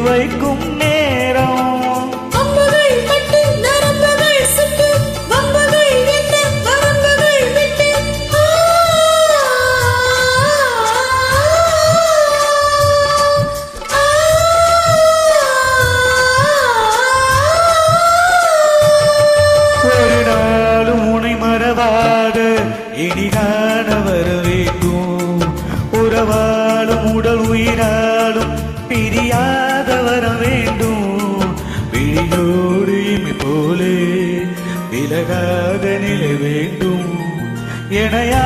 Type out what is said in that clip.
வைக்கும் நேரம் ஒரு நாளும் உனை மறவாத இனிதான வர வேண்டும் உறவாலும் உடல் உயிராலும் பிரியாத வர வேண்டும் விழியோடு இமை போலே விலகாத நிலை வேண்டும் எனையா